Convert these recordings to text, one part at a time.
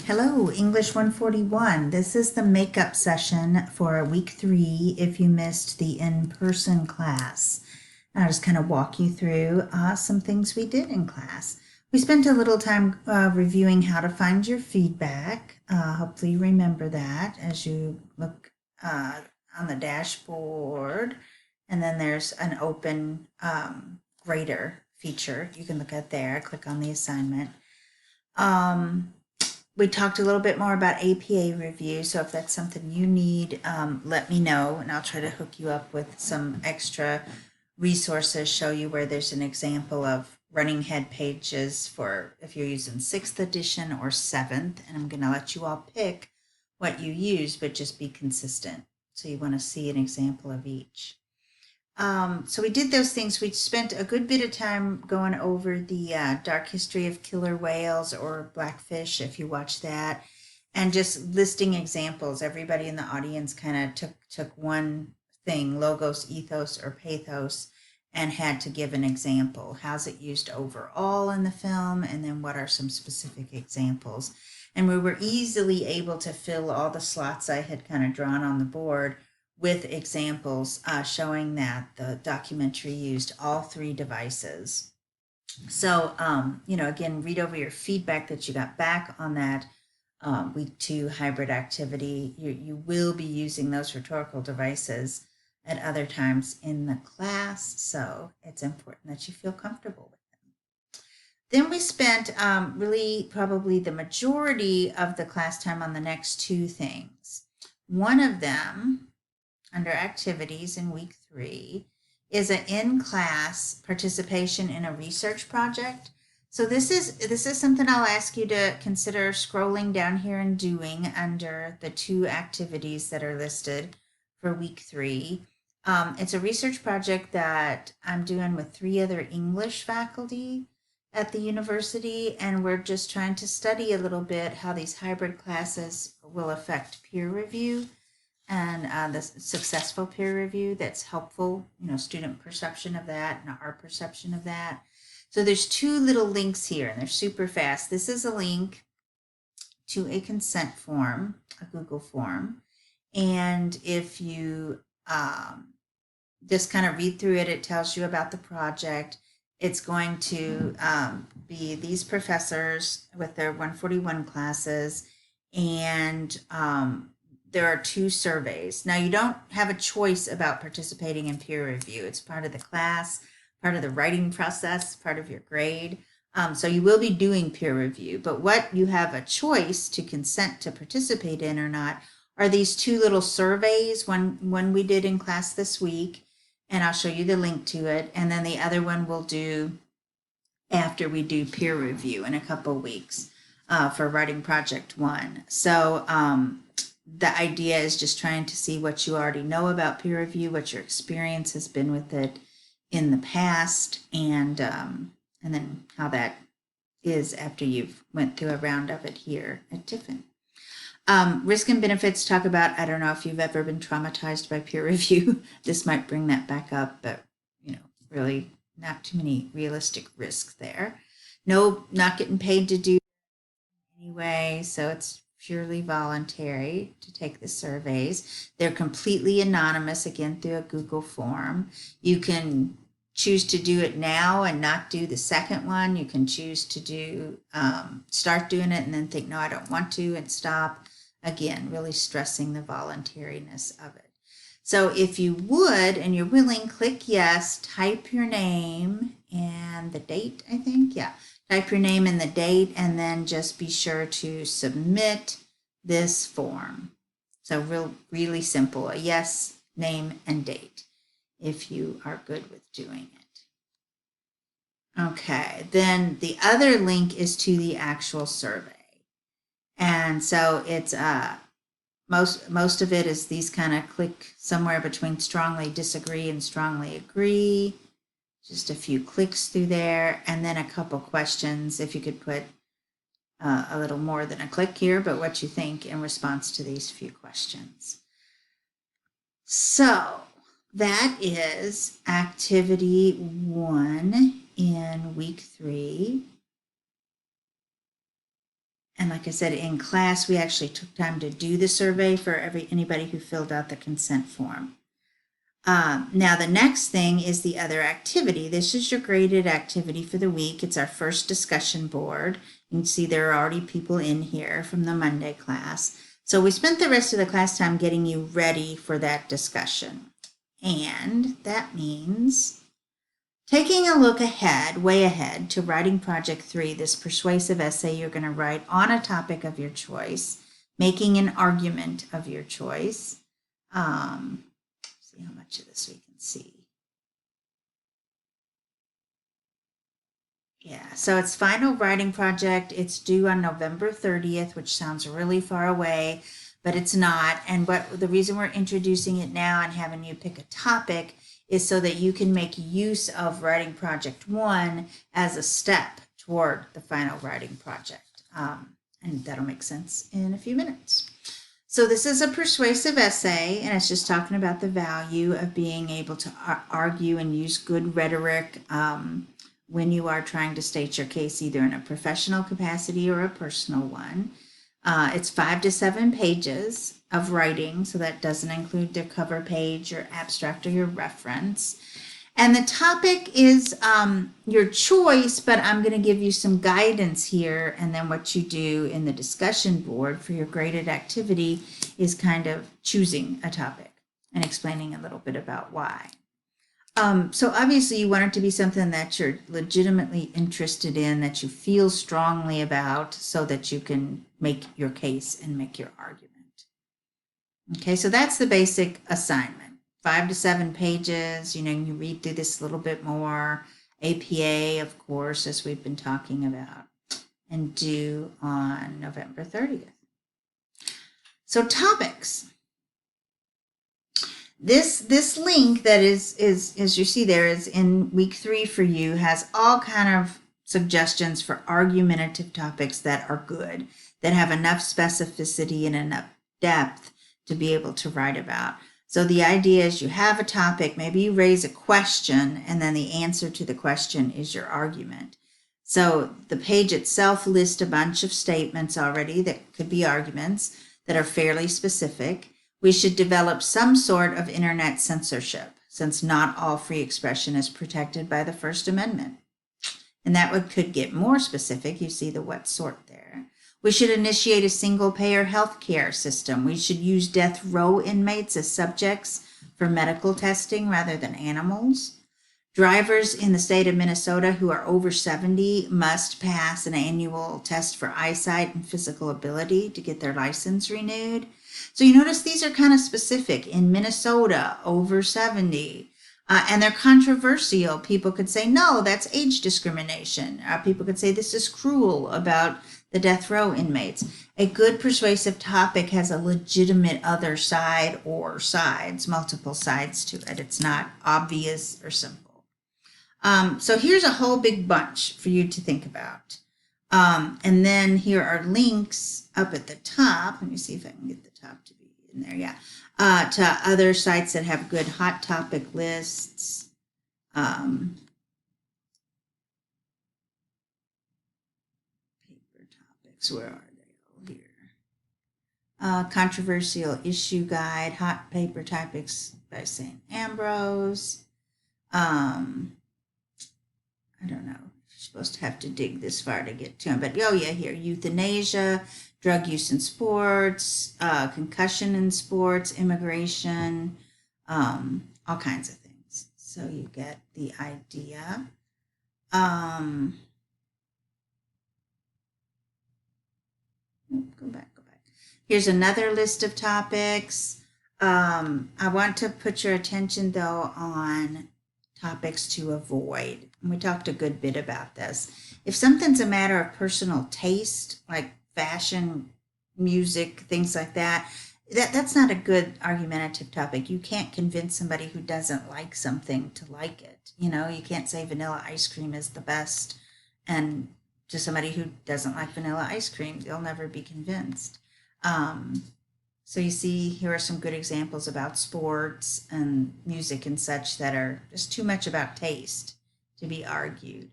Hello, English 141. This is the makeup session for week 3 if you missed the in-person class. I'll just kind of walk you through some things we did in class. We spent a little time reviewing how to find your feedback. Hopefully you remember that as you look on the dashboard. And then there's an open grader feature you can look at there. Click on the assignment. We talked a little bit more about APA review, so if that's something you need, let me know, and I'll try to hook you up with some extra resources, show you where there's an example of running head pages for if you're using 6th edition or 7th, and I'm going to let you all pick what you use, but just be consistent. So you want to see an example of each. So we did those things. We spent a good bit of time going over the dark history of killer whales or blackfish, if you watch that, and just listing examples. Everybody in the audience kind of took one thing, logos, ethos, or pathos, and had to give an example. How's it used overall in the film, and then what are some specific examples? And we were easily able to fill all the slots I had kind of drawn on the board with examples showing that the documentary used all 3 devices. So, again, read over your feedback that you got back on that week 2 hybrid activity. You will be using those rhetorical devices at other times in the class, so it's important that you feel comfortable with them. Then we spent really probably the majority of the class time on the next 2 things. One of them, under activities in week 3, is an in-class participation in a research project. So this is something I'll ask you to consider scrolling down here and doing under the 2 activities that are listed for week 3. It's a research project that I'm doing with 3 other English faculty at the university, and we're just trying to study a little bit how these hybrid classes will affect peer review and the successful peer review that's helpful, student perception of that and our perception of that. So there's 2 little links here, and they're super fast. This is a link to a consent form, a Google form. And if you just kind of read through it, it tells you about the project. It's going to be these professors with their 141 classes, and there are 2 surveys. Now, you don't have a choice about participating in peer review. It's part of the class, part of the writing process, part of your grade. So you will be doing peer review, but what you have a choice to consent to participate in or not are these 2 little surveys. One we did in class this week, and I'll show you the link to it. And then the other one we'll do after we do peer review in a couple weeks for writing project 1. So the idea is just trying to see what you already know about peer review, what your experience has been with it in the past, and then how that is after you've went through a round of it here at Tiffin. Risk and benefits talk about, I don't know if you've ever been traumatized by peer review. This might bring that back up, but really not too many realistic risks there. No, not getting paid to do anyway, so it's purely voluntary to take the surveys. They're completely anonymous, again, through a Google form. You can choose to do it now and not do the second one. You can choose to do start doing it and then think, no, I don't want to, and stop. Again, really stressing the voluntariness of it. So if you would and you're willing, click yes, type your name and the date, I think. Yeah. Type your name and the date, and then just be sure to submit this form. So really simple, a yes, name, and date, if you are good with doing it. Okay, then the other link is to the actual survey. And so it's most of it is these kind of click somewhere between strongly disagree and strongly agree. Just a few clicks through there, and then a couple questions. If you could put a little more than a click here, but what you think in response to these few questions. So that is activity 1 in week 3. And like I said, in class, we actually took time to do the survey for anybody who filled out the consent form. Now, the next thing is the other activity. This is your graded activity for the week. It's our first discussion board. You can see there are already people in here from the Monday class. So we spent the rest of the class time getting you ready for that discussion. And that means taking a look ahead, way ahead, to writing Project 3, this persuasive essay you're going to write on a topic of your choice, making an argument of your choice. See how much of this we can see. Yeah, so it's final writing project. It's due on November 30th, which sounds really far away, but it's not. And the reason we're introducing it now and having you pick a topic is so that you can make use of writing project 1 as a step toward the final writing project. And that'll make sense in a few minutes. So this is a persuasive essay, and it's just talking about the value of being able to argue and use good rhetoric when you are trying to state your case, either in a professional capacity or a personal one. It's 5 to 7 pages of writing, so that doesn't include the cover page, your abstract, or your reference. And the topic is your choice, but I'm going to give you some guidance here. And then what you do in the discussion board for your graded activity is kind of choosing a topic and explaining a little bit about why. So obviously you want it to be something that you're legitimately interested in, that you feel strongly about, so that you can make your case and make your argument. Okay, so that's the basic assignment. 5 to 7 pages, you read through this a little bit more. APA, of course, as we've been talking about, and due on November 30th. So topics. This link that is as you see there is in week 3 for you, has all kind of suggestions for argumentative topics that are good, that have enough specificity and enough depth to be able to write about. So the idea is you have a topic, maybe you raise a question, and then the answer to the question is your argument. So the page itself lists a bunch of statements already that could be arguments that are fairly specific. We should develop some sort of internet censorship, since not all free expression is protected by the First Amendment. And that could get more specific. You see the what sort there. We should initiate a single-payer health care system. We should use death row inmates as subjects for medical testing rather than animals. Drivers in the state of Minnesota who are over 70 must pass an annual test for eyesight and physical ability to get their license renewed. So you notice these are kind of specific. In Minnesota, over 70. And they're controversial. People could say, no, that's age discrimination. People could say this is cruel about the death row inmates. A good persuasive topic has a legitimate other side or sides, multiple sides to it. It's not obvious or simple. So here's a whole big bunch for you to think about. And then here are links up at the top. Let me see if I can get the top to be in there. Yeah. To other sites that have good hot topic lists. Paper topics, where are they? Oh, here. Controversial issue guide, hot paper topics by St. Ambrose. I don't know. You're supposed to have to dig this far to get to them, but oh yeah, here, euthanasia, drug use in sports, concussion in sports, immigration, all kinds of things. So you get the idea. Go back. Here's another list of topics. I want to put your attention though on topics to avoid. And we talked a good bit about this. If something's a matter of personal taste, like fashion, music, things like that, that's not a good argumentative topic. You can't convince somebody who doesn't like something to like it. You can't say vanilla ice cream is the best, and to somebody who doesn't like vanilla ice cream, they'll never be convinced. So you see, here are some good examples about sports and music and such that are just too much about taste to be argued.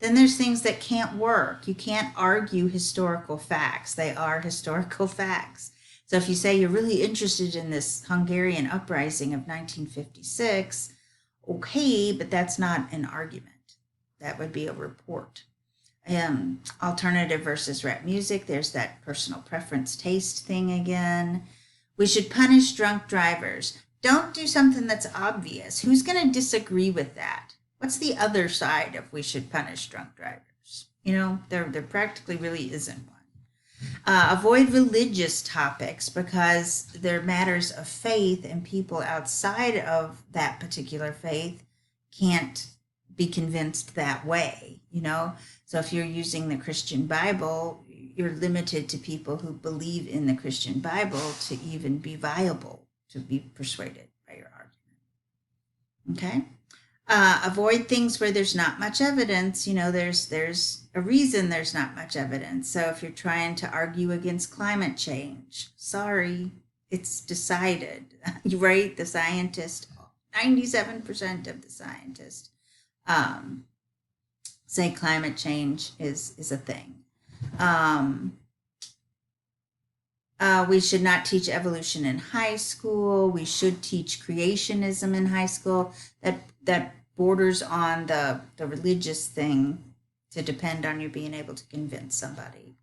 then there's things that can't work. You can't argue historical facts. They are historical facts. So if you say you're really interested in this Hungarian uprising of 1956, okay, but that's not an argument. That would be a report. Alternative versus rap music, there's that personal preference taste thing again. We should punish drunk drivers. Don't do something that's obvious. Who's going to disagree with that? What's the other side of we should punish drunk drivers? There practically really isn't one. Avoid religious topics because they're matters of faith, and people outside of that particular faith can't be convinced that way. So if you're using the Christian Bible, you're limited to people who believe in the Christian Bible to even be viable, to be persuaded by your argument. Okay? Avoid things where there's not much evidence. There's a reason there's not much evidence. So if you're trying to argue against climate change, sorry, it's decided, right? The scientist, 97% of the scientists say climate change is a thing. We should not teach evolution in high school. We should teach creationism in high school. That borders on the religious thing to depend on you being able to convince somebody.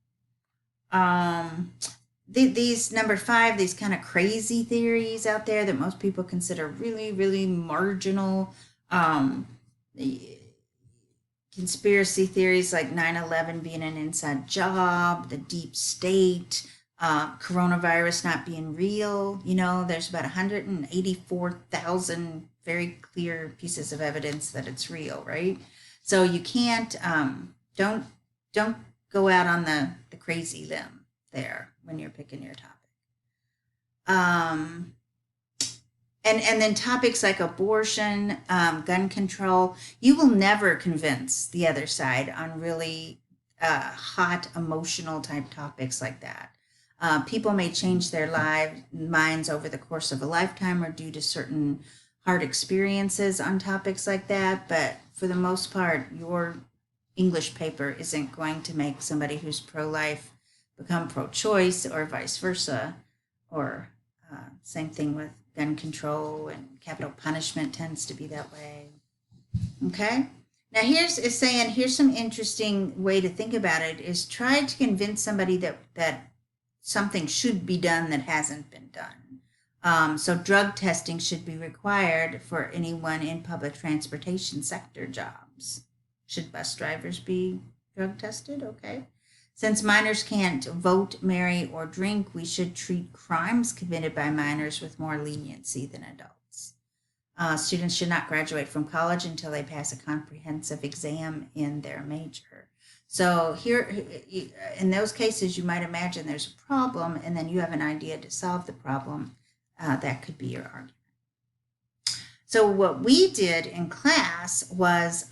These number 5, these kind of crazy theories out there that most people consider really, really marginal. Conspiracy theories like 9/11 being an inside job, the deep state, coronavirus not being real. There's about 184,000 very clear pieces of evidence that it's real, right? So you can't, don't go out on the crazy limb there when you're picking your topic. And then topics like abortion, gun control, you will never convince the other side on really hot, emotional type topics like that. People may change their minds over the course of a lifetime or due to certain hard experiences on topics like that, but for the most part, your English paper isn't going to make somebody who's pro-life become pro-choice or vice versa, or same thing with gun control, and capital punishment tends to be that way. Okay? Now here's some interesting way to think about it is try to convince somebody that something should be done that hasn't been done. So drug testing should be required for anyone in public transportation sector jobs. Should bus drivers be drug tested? Okay. Since minors can't vote, marry, or drink, we should treat crimes committed by minors with more leniency than adults. Students should not graduate from college until they pass a comprehensive exam in their major. So here, in those cases, you might imagine there's a problem, and then you have an idea to solve the problem. That could be your argument. So what we did in class was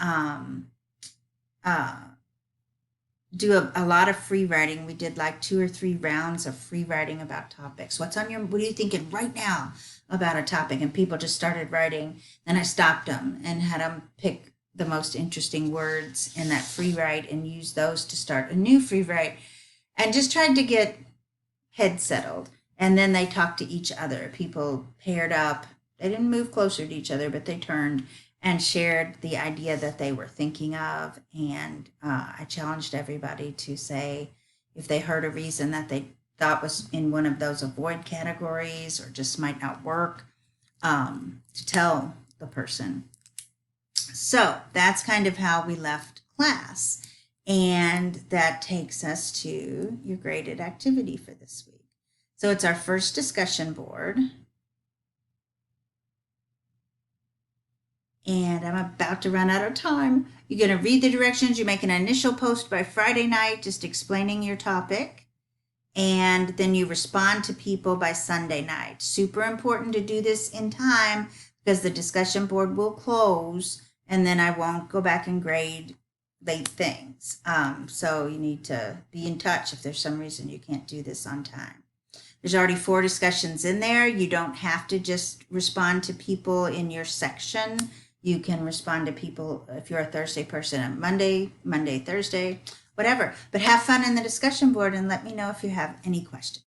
do a lot of free writing. We did like 2 or 3 rounds of free writing about topics. What are you thinking right now about a topic? And people just started writing. Then I stopped them and had them pick the most interesting words in that free write and use those to start a new free write, and just tried to get head settled. And then they talked to each other. People paired up. They didn't move closer to each other, but they turned and shared the idea that they were thinking of. And I challenged everybody to say if they heard a reason that they thought was in one of those avoid categories or just might not work, to tell the person. So that's kind of how we left class. And that takes us to your graded activity for this week. So it's our first discussion board. And I'm about to run out of time. You're going to read the directions. You make an initial post by Friday night, just explaining your topic. And then you respond to people by Sunday night. Super important to do this in time because the discussion board will close and then I won't go back and grade late things. So you need to be in touch if there's some reason you can't do this on time. There's already 4 discussions in there. You don't have to just respond to people in your section. You can respond to people if you're a Thursday person on Monday, Thursday, whatever. But have fun in the discussion board and let me know if you have any questions.